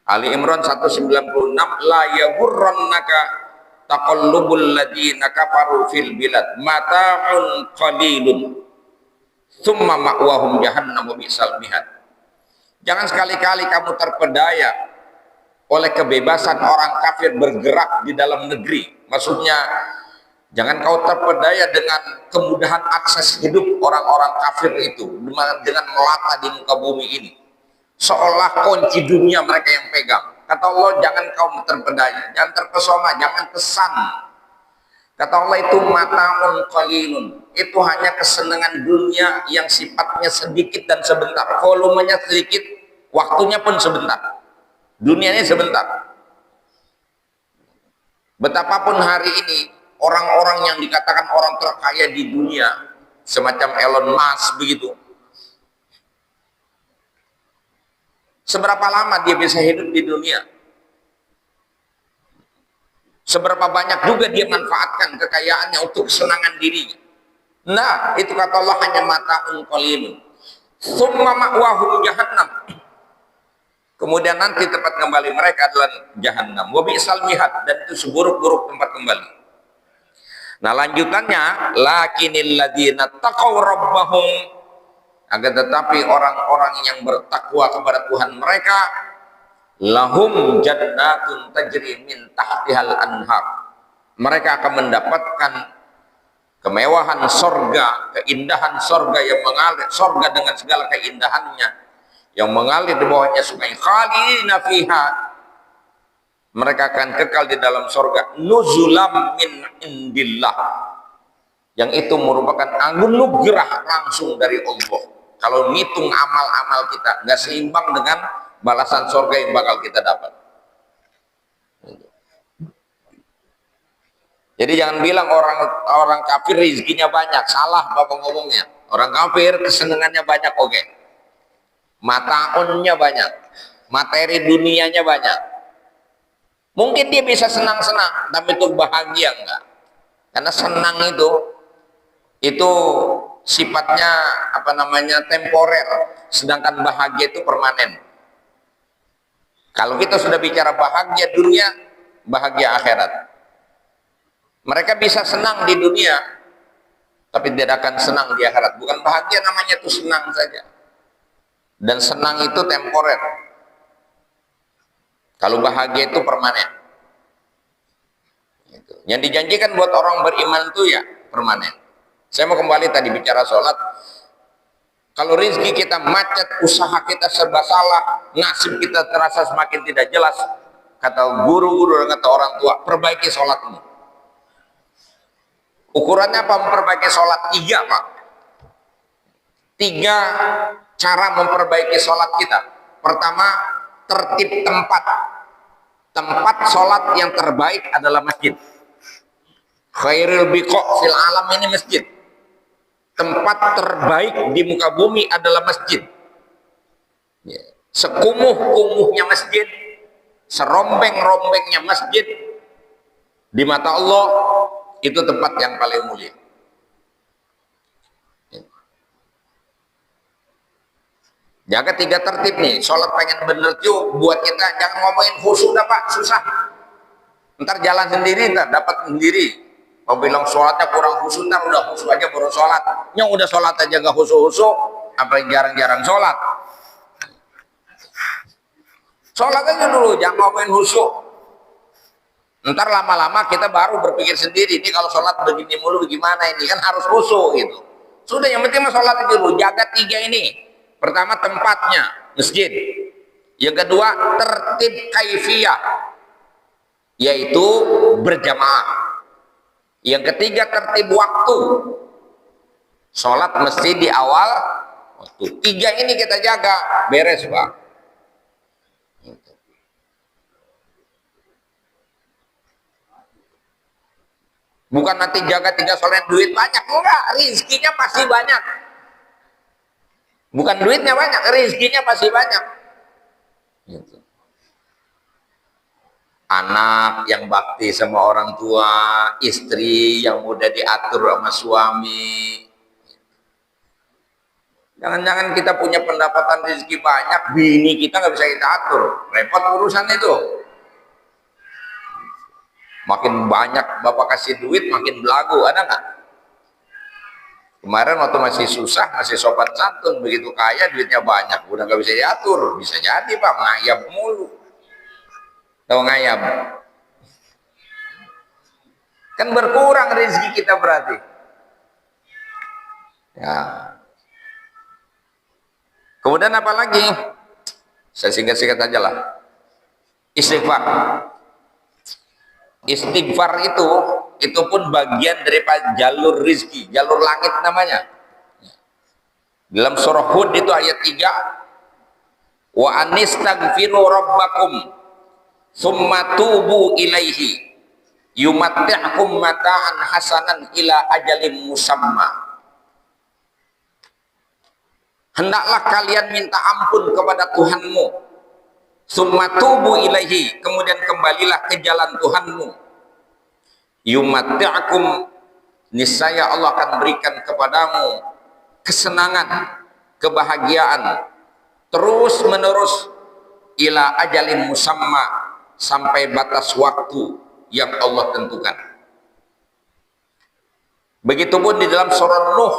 Speaker 2: Ali Imran 196, la yaghurrannaka taqallubul ladina kafaru fil bilad mata'un qalilun tsumma ma'wahum jahannam wa bi'sal mihad. Jangan sekali-kali kamu terpedaya oleh kebebasan orang kafir bergerak di dalam negeri. Maksudnya jangan kau terpedaya dengan kemudahan akses hidup orang-orang kafir itu dengan melata di muka bumi ini, seolah kunci dunia mereka yang pegang. Kata Allah, jangan kau terpedaya, jangan terpesona, jangan kesan. Kata Allah, itu mata'un qalilun, itu hanya kesenangan dunia yang sifatnya sedikit dan sebentar, volumenya sedikit, waktunya pun sebentar, dunianya sebentar. Betapapun hari ini orang-orang yang dikatakan orang terkaya di dunia semacam Elon Musk begitu, seberapa lama dia bisa hidup di dunia? Seberapa banyak juga dia manfaatkan kekayaannya untuk kesenangan dirinya? Nah, itu kata Allah, hanya mata'un qalilun. Tsumma ma'wahum jahannam. Kemudian nanti tempat kembali mereka adalah jahannam. Wa bi'sal mihad, dan itu seburuk-buruk tempat kembali. Nah, lanjutannya, lakinil ladzina taqaw rabbahum, akan tetapi orang-orang yang bertakwa kepada Tuhan mereka, lahum jannatun tajri min tahtihal anhar, mereka akan mendapatkan kemewahan sorga, keindahan sorga yang mengalir, sorga dengan segala keindahannya yang mengalir di bawahnya sungai, khalidina fiha, mereka akan kekal di dalam sorga, nuzulam min indillah, yang itu merupakan anugerah langsung dari Allah. Kalau ngitung amal-amal kita nggak seimbang dengan balasan sorga yang bakal kita dapat. Jadi jangan bilang orang kafir rezekinya banyak, salah bapak ngomongnya. Orang kafir kesenangannya banyak, oke. Mata'unnya banyak, materi dunianya banyak. Mungkin dia bisa senang-senang, tapi itu bahagia enggak? Karena senang itu sifatnya apa namanya, temporer, sedangkan bahagia itu permanen. Kalau kita sudah bicara bahagia dunia, bahagia akhirat. Mereka bisa senang di dunia, tapi tidak akan senang di akhirat. Bukan bahagia namanya, itu senang saja. Dan senang itu temporer. Kalau bahagia itu permanen. Yang dijanjikan buat orang beriman itu ya permanen. Saya mau kembali tadi bicara sholat. Kalau rezeki kita macet, usaha kita serba salah, nasib kita terasa semakin tidak jelas, kata guru-guru dan kata orang tua, perbaiki sholatmu. Ukurannya apa memperbaiki sholat? 3, Pak. 3 cara memperbaiki sholat kita. Pertama, tertib tempat. Tempat sholat yang terbaik adalah masjid. Khairul biqa' fil alam, ini masjid. Tempat terbaik di muka bumi adalah masjid. Sekumuh-kumuhnya masjid, serombeng-rombengnya masjid, di mata Allah itu tempat yang paling mulia. Jaga 3 tertib nih. Sholat pengen bener tuh buat kita, jangan ngomongin khusyuk dah Pak, susah. Ntar jalan sendiri, ntar dapat sendiri. Mau bilang sholatnya kurang khusyuk, ntar udah khusyuk aja baru sholat. Yang udah sholat aja gak khusyuk-khusyuk, apa yang jarang-jarang sholat. Sholat aja dulu, jangan ngomongin khusyuk. Ntar lama-lama kita baru berpikir sendiri, ini kalau sholat begini mulu gimana ini, kan harus khusyuk gitu. Sudah, yang penting sholat itu dulu, jaga 3 ini. Pertama tempatnya, masjid. Yang kedua tertib kaifiyah, yaitu berjamaah. Yang ketiga tertib waktu, sholat mesti di awal waktu. 3 ini kita jaga, beres Pak. Bukan nanti jaga 3 sholat duit banyak, enggak, rizkinya pasti banyak. Bukan duitnya banyak, rizkinya pasti banyak. Gitu. Anak yang bakti sama orang tua, istri yang mudah diatur sama suami. Jangan-jangan kita punya pendapatan rezeki banyak, bini kita nggak bisa kita atur, repot urusan itu. Makin banyak bapak kasih duit, makin belagu, ada nggak? Kemarin waktu masih susah, masih sopan santun, begitu kaya duitnya banyak, udah nggak bisa diatur. Bisa jadi pak, ngayap mulu. Tahu ngayap? Kan berkurang rezeki kita berarti. Ya. Kemudian apa lagi? Saya singkat-singkat aja lah. Istighfar. Istighfar itu pun bagian daripada jalur rizki, jalur langit namanya. Dalam surah Hud itu ayat 3, wa anistaghfiru rabbakum summa tubu ilaihi yumatti'kum mata'an hasanan ila ajalin musamma. Hendaklah kalian minta ampun kepada Tuhanmu, summa tubu ilaihi, kemudian kembalilah ke jalan Tuhanmu, yumatti'kum, niscaya Allah akan berikan kepadamu kesenangan, kebahagiaan terus menerus, ila ajalin musamma, sampai batas waktu yang Allah tentukan. Begitupun di dalam surah Nuh.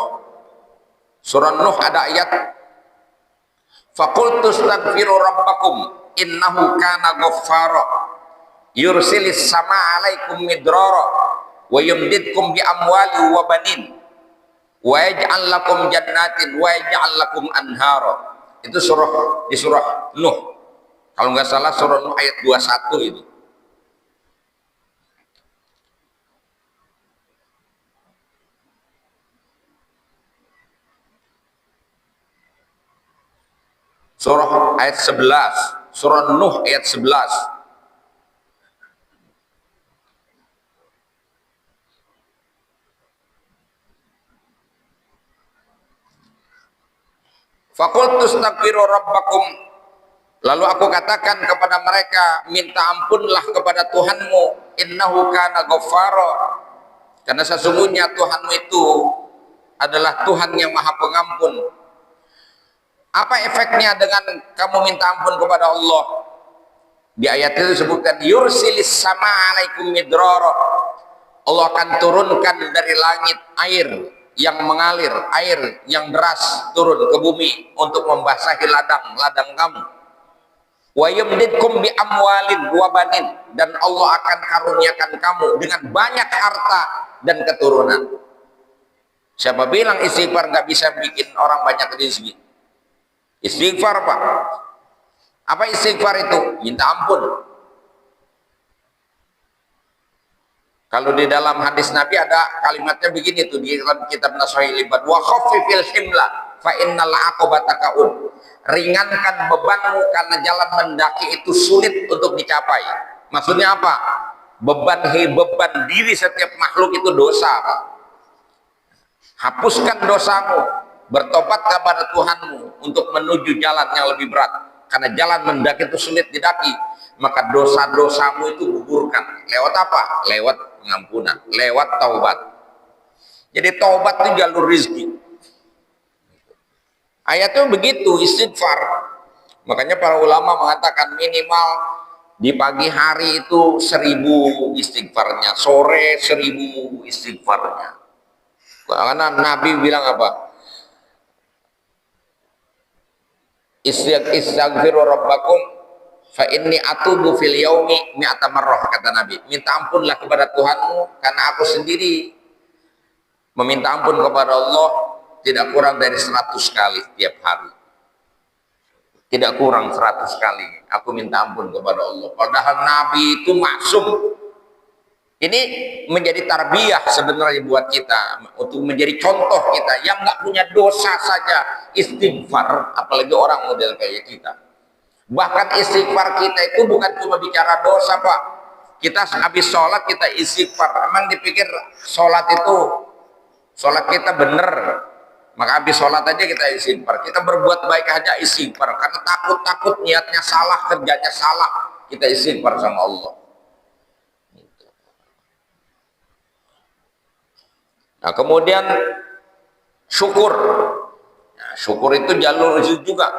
Speaker 2: Surah Nuh ada ayat, faqultu astaghfiru rabbakum innahu kana ghaffara yursilis sama alaikum midrara wa yumdidkum bi amwali wa banin wa yaj'al lakum jannatin wa yaj'al lakum anhara. Itu di surah Nuh. Kalau nggak salah surah Nuh ayat 21 itu. Surah ayat 11, surah Nuh ayat 11. Faqultu astaghfiru rabbakum, lalu aku katakan kepada mereka, minta ampunlah kepada Tuhanmu, innahu kana ghaffara, karena sesungguhnya Tuhanmu itu adalah Tuhan yang Maha Pengampun. Apa efeknya dengan kamu minta ampun kepada Allah? Di ayat itu disebutkan yursilis sama alaikum midrara, Allah akan turunkan dari langit air yang mengalir, air yang deras turun ke bumi untuk membasahi ladang-ladang kamu. Wa yumdidkum bi amwalin wa banin, dan Allah akan karuniakan kamu dengan banyak harta dan keturunan. Siapa bilang istighfar nggak bisa bikin orang banyak rezeki? Istighfar pak. Apa istighfar itu? Minta ampun. Kalau di dalam hadis Nabi ada kalimatnya begini tuh di dalam kitab Nashahil Ibad, wa khaffifil himla fa innal aqobata kaun. Ringankan bebanmu karena jalan mendaki itu sulit untuk dicapai. Maksudnya apa? Beban diri setiap makhluk itu dosa pak. Hapuskan dosamu, bertobat kepada Tuhanmu untuk menuju jalan yang lebih berat, karena jalan mendaki itu sulit didaki. Maka dosa-dosamu itu gugurkan. Lewat apa? Lewat pengampunan, lewat taubat. Jadi taubat itu jalur rizki. Ayatnya begitu, istighfar. Makanya para ulama mengatakan minimal di pagi hari itu 1000 istighfarnya, sore 1000 istighfarnya. Karena Nabi bilang apa? Istaghfiru rabbakum fa inni atubu fil yaumi mi'ata marrah, kata Nabi. Minta ampunlah kepada Tuhanmu karena aku sendiri meminta ampun kepada Allah tidak kurang dari 100 kali tiap hari. Tidak kurang 100 kali aku minta ampun kepada Allah. Padahal Nabi itu maksum. Ini menjadi tarbiyah sebenarnya buat kita, untuk menjadi contoh kita yang nggak punya dosa saja istighfar, apalagi orang model kayak kita. Bahkan istighfar kita itu bukan cuma bicara dosa pak. Kita habis sholat kita istighfar. Emang dipikir sholat kita bener, maka habis sholat aja kita istighfar. Kita berbuat baik aja istighfar, karena takut niatnya salah, kerjanya salah, kita istighfar sama Allah. Nah, kemudian syukur. Nah, syukur itu jalur rezeki juga.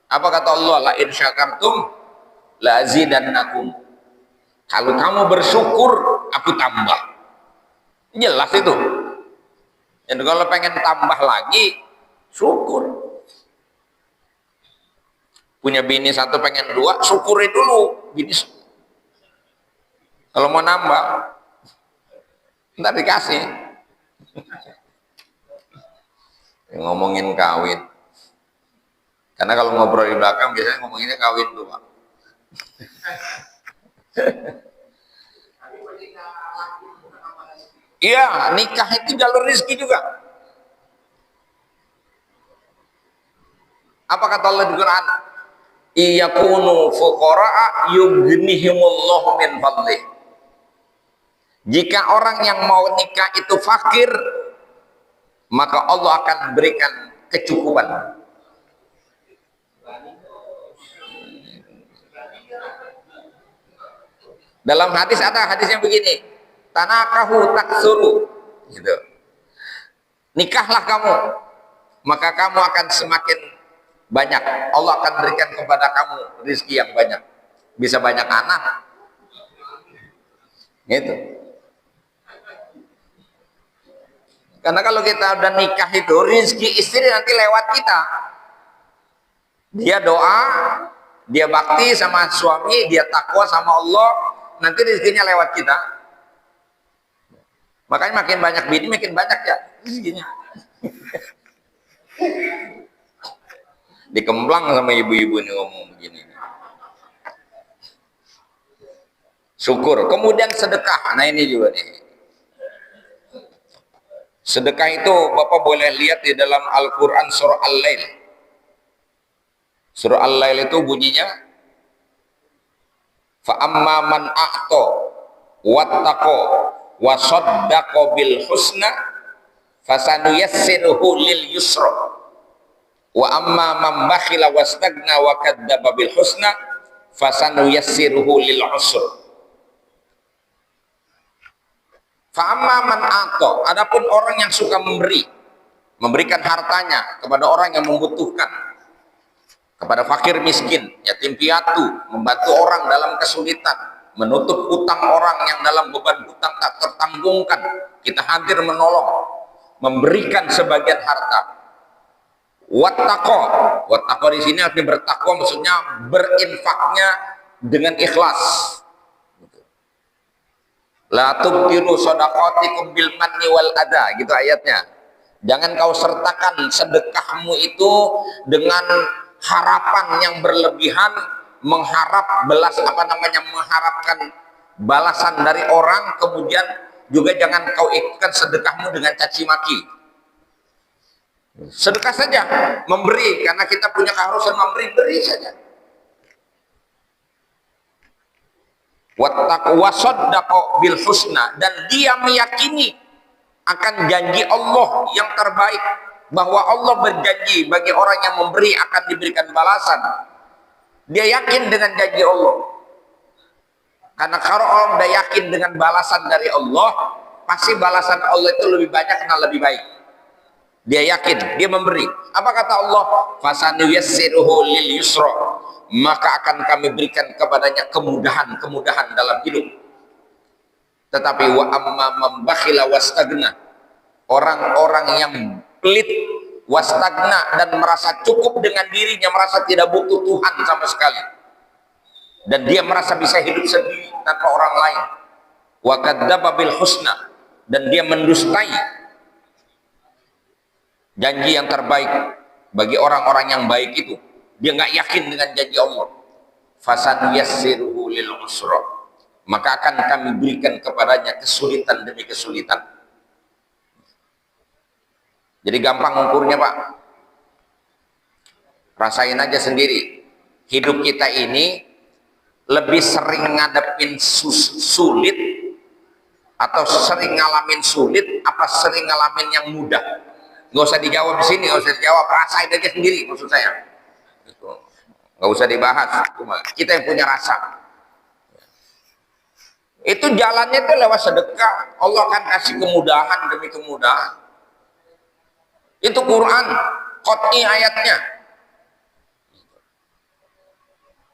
Speaker 2: Apa kata Allah? La in syakartum la azidannakum. Kalau kamu bersyukur, aku tambah. Jelas itu. Dan kalau pengen tambah lagi, syukur. Punya bini satu pengen dua, syukuri dulu. Bini kalau mau nambah, ntar dikasih. Ngomongin kawin. Karena kalau ngobrol di belakang biasanya ngomonginnya kawin tuh, Pak. Iya, nikah itu jalur rezeki juga. Apa kata Allah di Quran? Iyakunu fuqara'a yughnihimullahu min fadlih. Jika orang yang mau nikah itu fakir, maka Allah akan berikan kecukupan. Dalam hadis ada hadis yang begini, tanakahu taksuru, gitu. Nikahlah kamu, maka kamu akan semakin banyak. Allah akan berikan kepada kamu rezeki yang banyak, bisa banyak anak, gitu. Karena kalau kita udah nikah itu rezeki istri nanti lewat kita. Dia doa, dia bakti sama suami, dia takwa sama Allah, nanti rezekinya lewat kita. Makanya makin banyak bini makin banyak ya rezekinya. Dikemplang sama ibu-ibu nih ngomong begini. Syukur, kemudian sedekah. Nah ini juga nih. Sedekah itu Bapak boleh lihat di dalam Al-Quran surah Al-Lail. Surah Al-Lail itu bunyinya فَأَمَّا مَنْ أَعْطَى وَاتَّقَى وَصَدَّقَ بِالْحُسْنَى فَسَنُيَسِّرُهُ لِلْيُسْرَى وَأَمَّا مَنْ بَخِلَ وَاسْتَغْنَى وَكَذَّبَ بِالْحُسْنَى فَسَنُيَسِّرُهُ لِلْعُسْرَى. Fa'amma man ato, adapun orang yang suka memberikan hartanya kepada orang yang membutuhkan, kepada fakir miskin, yatim piatu, membantu orang dalam kesulitan, menutup utang orang yang dalam beban hutang tak tertanggungkan, kita hadir menolong, memberikan sebagian harta. Wattaqo di sini artinya bertakwa, maksudnya berinfaknya dengan ikhlas. La tubtilu shadaqatikum bil manni wal adha, gitu ayatnya. Jangan kau sertakan sedekahmu itu dengan harapan yang berlebihan, mengharapkan balasan dari orang, kemudian juga jangan kau ikutkan sedekahmu dengan caci maki. Sedekah saja, memberi, karena kita punya keharusan memberi, beri saja. Wattaqwa bil husna, dan dia meyakini akan janji Allah yang terbaik, bahwa Allah berjanji bagi orang yang memberi akan diberikan balasan. Dia yakin dengan janji Allah, karena kalau orang udah yakin dengan balasan dari Allah, pasti balasan Allah itu lebih banyak karena lebih baik. Dia yakin, dia memberi. Apa kata Allah? Fasanuyassiruhu lil yusra, maka akan kami berikan kepadanya kemudahan dalam hidup. Tetapi wa amma mambakhila wastagna, orang-orang yang pelit, wastagna, dan merasa cukup dengan dirinya, merasa tidak butuh Tuhan sama sekali, dan dia merasa bisa hidup sendiri tanpa orang lain. Wa kadzdzaba bil husna, dan dia mendustai janji yang terbaik bagi orang-orang yang baik itu. Dia nggak yakin dengan janji Allah. Fasanuyassiruhu lil usra, maka akan kami berikan kepadanya kesulitan demi kesulitan. Jadi gampang ukurnya, Pak. Rasain aja sendiri. Hidup kita ini lebih sering ngadepin sulit atau sering ngalamin sulit apa sering ngalamin yang mudah? Nggak usah dijawab di sini, nggak usah dijawab, rasain aja sendiri maksud saya. Nggak usah dibahas, kita yang punya rasa. Itu jalannya itu lewat sedekah. Allah akan kasih kemudahan demi kemudahan. Itu Quran. qot'i ayatnya.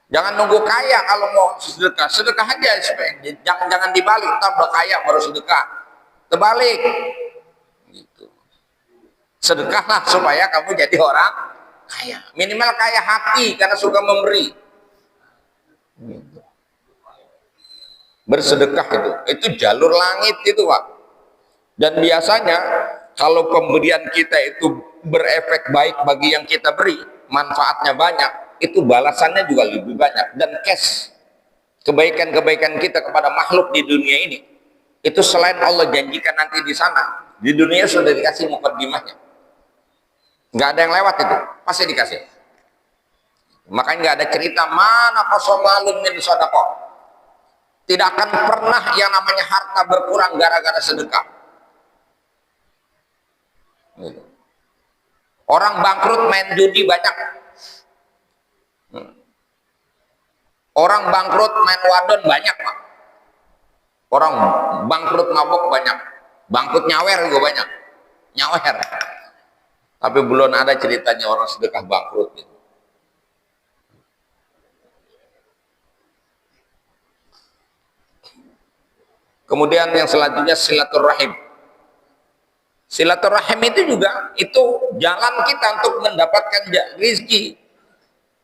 Speaker 2: Jangan nunggu kaya kalau mau sedekah. Sedekah aja, jangan dibalik, entar udah kaya baru sedekah. Terbalik. Gitu. Sedekahlah supaya kamu jadi orang kaya. Minimal kaya hati karena suka memberi. Gitu. Bersedekah itu jalur langit itu, Pak. Dan biasanya kalau pemberian kita itu berefek baik bagi yang kita beri, manfaatnya banyak, itu balasannya juga lebih banyak. Dan cash kebaikan-kebaikan kita kepada makhluk di dunia ini, itu selain Allah janjikan nanti di sana, di dunia sudah dikasih mukaddimahnya. Nggak ada yang lewat itu, pasti dikasih. Makanya nggak ada cerita mana qasamalun min shadaqah. Tidak akan pernah yang namanya harta berkurang gara-gara sedekah. Orang bangkrut main judi banyak. Orang bangkrut main wadon banyak, Pak. Orang bangkrut mabok banyak. Bangkrut nyawer juga banyak. Nyawer. Tapi belum ada ceritanya orang sedekah bangkrut gitu. Kemudian yang selanjutnya silaturahim. Silaturahim itu juga itu jalan kita untuk mendapatkan rezeki.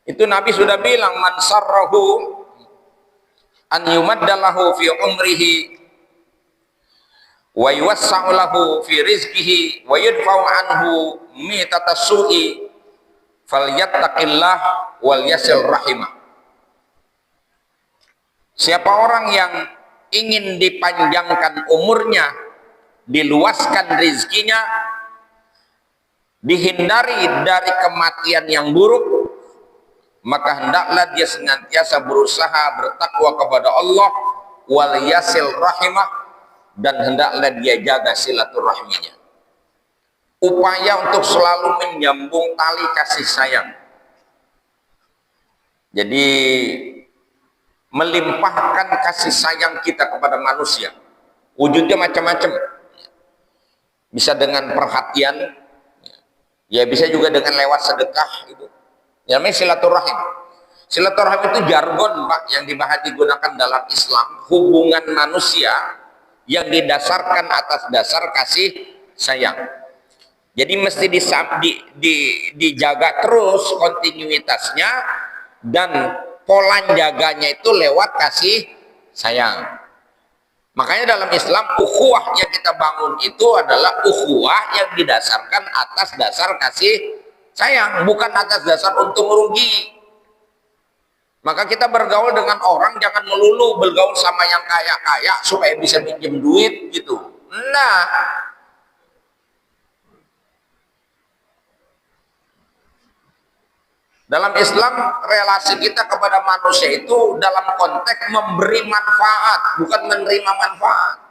Speaker 2: Itu Nabi sudah bilang, man sarrahu an yumaddalahu fi umrihi wa yuwassa'u lahu fi rizqihi wa yudfa'u anhu mitata su'i falyattaqillah wal yasil rahimah. Siapa orang yang ingin dipanjangkan umurnya, diluaskan rezekinya, dihindari dari kematian yang buruk, maka hendaklah dia senantiasa berusaha bertakwa kepada Allah, wal yasil rahimah, dan hendaklah dia jaga silaturahminya. Upaya untuk selalu menyambung tali kasih sayang. Jadi melimpahkan kasih sayang kita kepada manusia. Wujudnya macam-macam. Bisa dengan perhatian, ya bisa juga dengan lewat sedekah gitu. Yang namanya silaturahim. Silaturahim itu jargon, Pak, yang digunakan dalam Islam, hubungan manusia yang didasarkan atas dasar kasih sayang. Jadi mesti dijaga terus kontinuitasnya, dan pola jaganya itu lewat kasih sayang. Makanya dalam Islam ukhuwah yang kita bangun itu adalah ukhuwah yang didasarkan atas dasar kasih sayang, bukan atas dasar untung rugi. Maka kita bergaul dengan orang jangan melulu bergaul sama yang kaya-kaya supaya bisa pinjam duit gitu. Nah, dalam Islam relasi kita kepada manusia itu dalam konteks memberi manfaat, bukan menerima manfaat.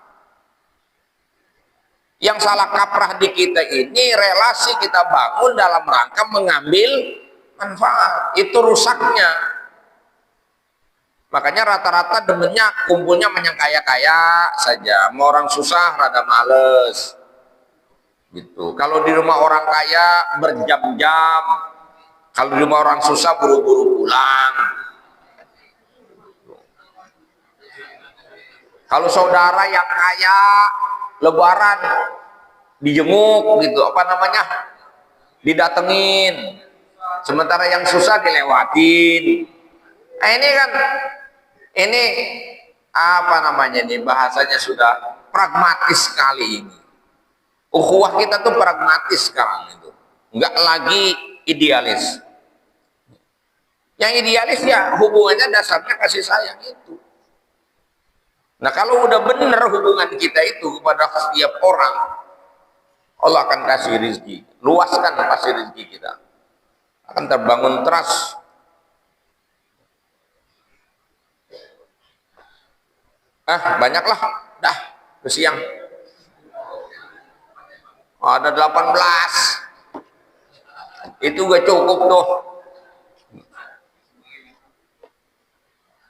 Speaker 2: Yang salah kaprah di kita ini, relasi kita bangun dalam rangka mengambil manfaat, itu rusaknya. Makanya rata-rata demennya kumpulnya yang kaya-kaya saja, mau orang susah rada males gitu. Kalau di rumah orang kaya berjam-jam, kalau di rumah orang susah buru-buru pulang. Kalau saudara yang kaya lebaran dijenguk gitu, apa namanya, didatengin, sementara yang susah dilewatin. Nah ini kan, ini apa namanya nih, bahasanya sudah pragmatis sekali ini. Ukhuwah kita tuh pragmatis sekarang itu, nggak lagi idealis. Yang idealis ya hubungannya dasarnya kasih sayang itu. Nah kalau udah bener hubungan kita itu kepada setiap orang, Allah akan kasih rezeki, luaskan kasih rezeki kita, akan terbangun trust. Banyaklah, dah, udah siang. Ada 18. Itu gak cukup tuh.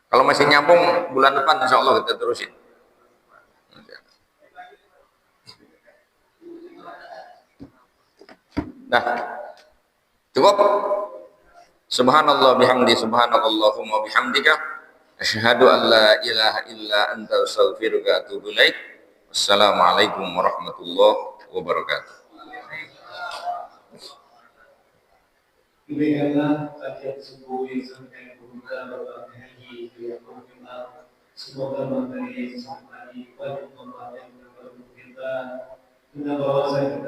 Speaker 2: Kalau masih nyambung bulan depan insya Allah kita terusin. Nah, Cukup? Subhanallah bihamdi, subhanakallahumma bihamdika, asyhadu an la ilaha illa anta astaghfiruka wa atubu ilaik. Wassalamualaikum warahmatullahi wabarakatuh.
Speaker 1: Demikianlah kajian subuh yang sampai membuka Bapak Haji Biyakumullah. Semoga memberi semangat bagi Allah yang kita. Kita bawa saya